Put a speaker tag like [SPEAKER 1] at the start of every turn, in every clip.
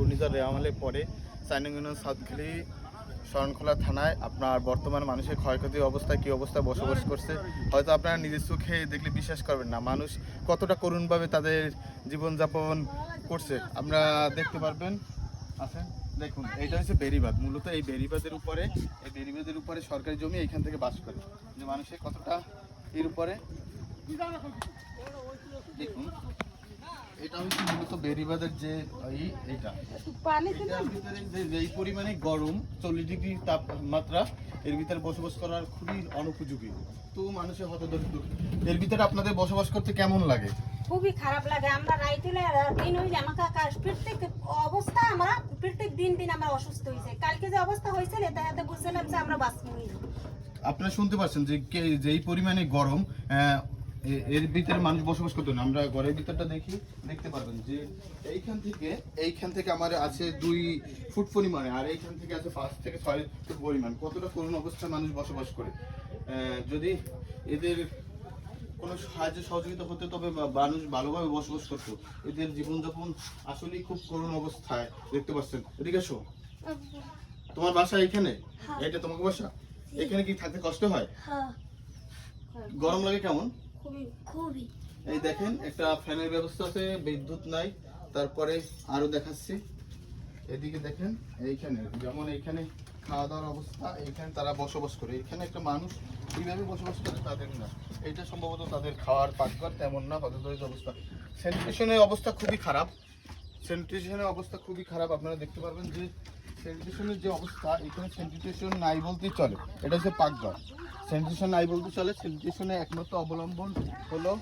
[SPEAKER 1] ঘূর্ণিঝড় রেওয়ামালে পরে সাইনং সাউথখালী শরণখোলা থানায় আপনার বর্তমান মানুষের ক্ষয়ক্ষতির অবস্থায় কী অবস্থায় বসবাস করছে হয়তো আপনারা নিজের চোখে দেখলে বিশ্বাস করবেন না। মানুষ কতটা করুণভাবে তাদের জীবনযাপন করছে আপনারা দেখতে পারবেন। আচ্ছা দেখুন, এইটা হচ্ছে বেড়িবাঁধ। মূলত এই বেড়িবাঁধের উপরে সরকারি জমি এইখান থেকে বাস করে যে মানুষের কতটা এর উপরে দেখুন। এটা হচ্ছে মূলত বেড়িবাঁধের যে এটার ভিতরে যে পরিমাণে গরম 40 ডিগ্রি তাপমাত্রা, এর ভিতরে বসবাস করার খুবই অনুপযোগী। তো মানুষের হতদরিদ্র, এর ভিতরে আপনাদের বসবাস করতে কেমন লাগে?
[SPEAKER 2] খুবই খারাপ লাগে। আমরা রাইতুলে দিন হইলে আমাকে প্রত্যেক অবস্থা আমরা প্রত্যেক দিন আমরা অসুস্থ হয়েছে। কালকে যে অবস্থা হয়েছিল তাতে বুঝলাম যে আমরা বাঁচবই।
[SPEAKER 1] আপনারা শুনতে পাচ্ছেন যে যেই পরিমাণে গরম, এর ভিতরে মানুষ বসবাস করতো না। আমরা ঘরের ভিতরটা দেখতে পারবেন যে এইখান থেকে আমার আছে 2 ফুট পরিমাণে, আর এইখান থেকে আছে 5 থেকে 6 ফুট পরিমাণ। কতটা করুণ অবস্থায় মানুষ বসবাস করে। যদি এদের কোনো সাহায্য সহযোগিতা হতে, তবে মানুষ ভালোভাবে বসবাস করতো। এদের জীবনযাপন আসলেই খুব করুণ অবস্থায়। দেখতে পাচ্ছেন, এদিকে এসো। তোমার বাসা এখানে? এটা তোমার বাসা? এখানে কি থাকতে কষ্ট হয়? গরম লাগে কেমন?
[SPEAKER 2] খুবই।
[SPEAKER 1] এই দেখেন, একটা ফ্যানের ব্যবস্থা আছে, বিদ্যুৎ নাই। তারপরে আরো দেখাচ্ছি, এদিকে দেখেন। এইখানে যেমন এইখানে খাওয়া দাওয়ার অবস্থা, এইখানে তারা বসবাস করে। এখানে একটা মানুষ কিভাবে বসবাস করে তাদের না, এটা সম্ভবত তাদের খাওয়ার পাকঘর তেমন না, হতদরিদ্র অবস্থা। স্যানিটেশনের অবস্থা খুবই খারাপ। আপনারা দেখতে পারবেন যে স্যানিটেশনের যে অবস্থা, এখানে স্যানিটেশন নাই বলতেই চলে। এটা হচ্ছে পাকঘর, স্যানিটেশন নাই বলতে চলে। স্যানিটেশনের একমাত্র অবলম্বন হলো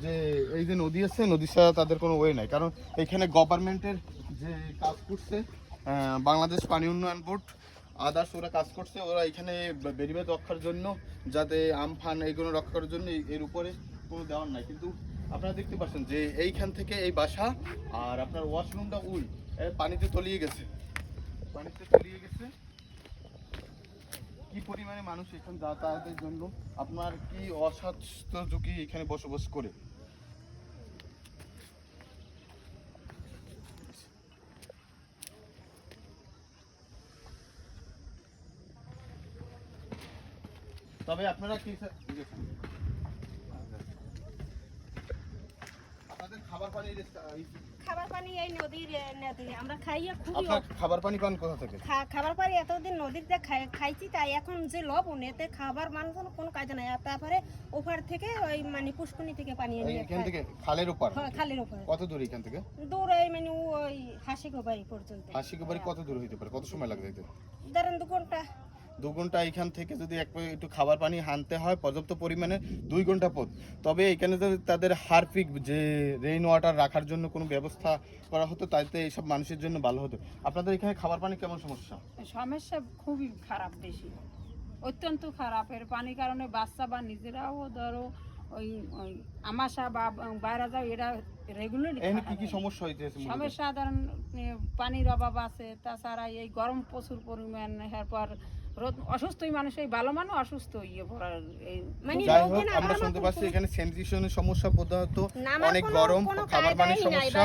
[SPEAKER 1] যে এই যে নদী আছে, নদী ছাড়া তাদের কোনো ওয়ে নাই। কারণ এখানে গভর্নমেন্টের যে কাজ করছে, বাংলাদেশ পানি উন্নয়ন বোর্ড, আদার্স ওরা কাজ করছে। ওরা এখানে বেড়িবাঁধ রক্ষার জন্য, যাতে আমফান এইগুলো রক্ষা করার জন্য এর উপরে কোনো দেওয়ার নাই। কিন্তু আপনারা দেখতে পাচ্ছেন যে এইখান থেকে এই বাসা আর আপনার ওয়াশরুমটা পানিতে তলিয়ে গেছে। কি পরিমাণে মানুষ এখানে যাতায়াতের জন্য আপনার কি অস্বাস্থ্য ঝুঁকি এখানে বসবাস করে। তবে আপনারা কি আপনাদের খাবার পানি
[SPEAKER 2] এই নদীর নদী আমরা খাইয়া খুবই।
[SPEAKER 1] আপনার খাবার পানি পান কোথা থেকে?
[SPEAKER 2] খাবার পানি এতদিন নদীতে খাইছি, তাই এখন যে লবণ, এতে খাবার মানুষের কোনো কাজে নাই। আর তারপরে ওপার থেকে ওই মানে পুষ্করণী থেকে পানি এনে
[SPEAKER 1] এখান থেকে খালের উপর।
[SPEAKER 2] হ্যাঁ, খালের উপর।
[SPEAKER 1] কত দূর এখান থেকে?
[SPEAKER 2] দূর মানে ওই হাসিগোবাড়ি পর্যন্ত।
[SPEAKER 1] হাসিগোবাড়ি কত দূর হইতে পারে? কত সময় লাগে যেতে?
[SPEAKER 2] ধরেন 2 ঘন্টা।
[SPEAKER 1] 2 ঘন্টা এখান থেকে যদি একটু খাবার পানি আনতে হয় পর্যাপ্ত পরিমাণে 2 ঘন্টা পথ। তবে এখানে যদি তাদের হারপিক যে রেইন ওয়াটার রাখার জন্য কোনো ব্যবস্থা করা হতো, তাইতে এইসব মানুষের জন্য ভালো হতো। আপনাদের এখানে খাবার পানি কেমন সমস্যা?
[SPEAKER 3] সমস্যা খুবই খারাপ, বেশি অত্যন্ত খারাপ। এর পানির কারণে বাচ্চা বা নিজেরাও ধরো ওই আমাশা বা বাইরে যাও, এরা রেগুলার
[SPEAKER 1] কি সমস্যা হইতেছে?
[SPEAKER 3] সমস্যা ধরেন পানির অভাব আছে, তাছাড়া এই গরম প্রচুর পরিমাণ, এরপর অসুস্থ মানুষ, এই ভালো মানুষ অসুস্থ পড়ার
[SPEAKER 1] যাই হোক, আমরা শুনতে পাচ্ছি এখানে স্যানিটেশনের সমস্যা, প্রধানত অনেক গরম, খাবার পানির সমস্যা।